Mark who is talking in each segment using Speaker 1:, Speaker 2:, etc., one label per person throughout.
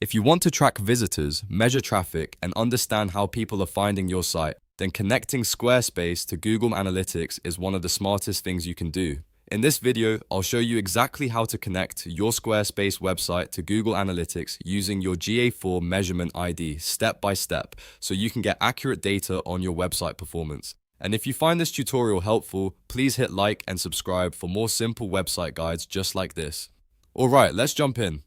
Speaker 1: If you want to track visitors, measure traffic, and understand how people are finding your site, then connecting Squarespace to Google Analytics is one of the smartest things you can do. In this video, I'll show you exactly how to connect your Squarespace website to Google Analytics using your GA4 measurement ID step by step, so you can get accurate data on your website performance. And if you find this tutorial helpful, please hit like and subscribe for more simple website guides just like this. Alright, let's jump in.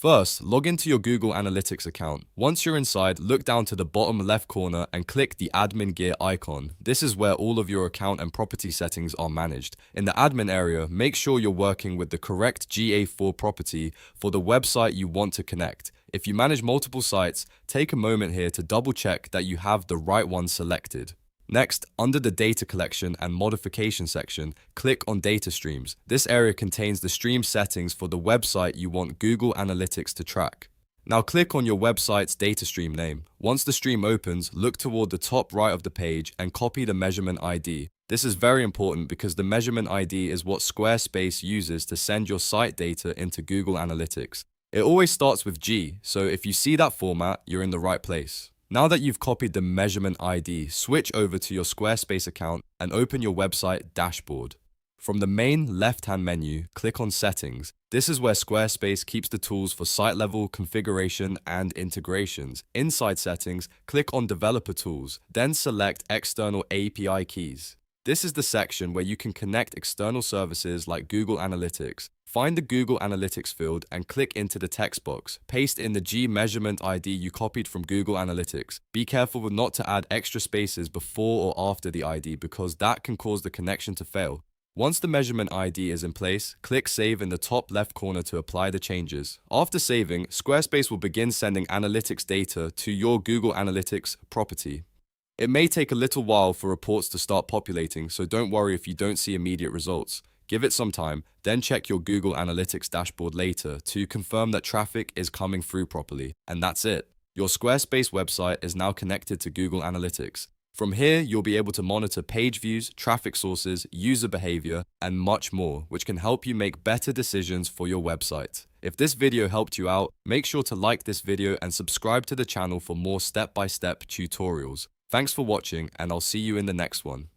Speaker 1: First, log into your Google Analytics account. Once you're inside, look down to the bottom left corner and click the admin gear icon. This is where all of your account and property settings are managed. In the admin area, make sure you're working with the correct GA4 property for the website you want to connect. If you manage multiple sites, take a moment here to double check that you have the right one selected. Next, under the data collection and modification section, click on data streams. This area contains the stream settings for the website you want Google Analytics to track. Now click on your website's data stream name. Once the stream opens, look toward the top right of the page and copy the measurement ID. This is very important because the measurement ID is what Squarespace uses to send your site data into Google Analytics. It always starts with G, so if you see that format, you're in the right place. Now that you've copied the measurement ID, switch over to your Squarespace account and open your website dashboard. From the main left-hand menu, click on Settings. This is where Squarespace keeps the tools for site-level configuration and integrations. Inside Settings, click on Developer Tools, then select External API Keys. This is the section where you can connect external services like Google Analytics. Find the Google Analytics field and click into the text box. Paste in the G measurement ID you copied from Google Analytics. Be careful not to add extra spaces before or after the ID because that can cause the connection to fail. Once the measurement ID is in place, click Save in the top left corner to apply the changes. After saving, Squarespace will begin sending analytics data to your Google Analytics property. It may take a little while for reports to start populating, so don't worry if you don't see immediate results. Give it some time, then check your Google Analytics dashboard later to confirm that traffic is coming through properly. And that's it. Your Squarespace website is now connected to Google Analytics. From here, you'll be able to monitor page views, traffic sources, user behavior, and much more, which can help you make better decisions for your website. If this video helped you out, make sure to like this video and subscribe to the channel for more step-by-step tutorials. Thanks for watching, and I'll see you in the next one.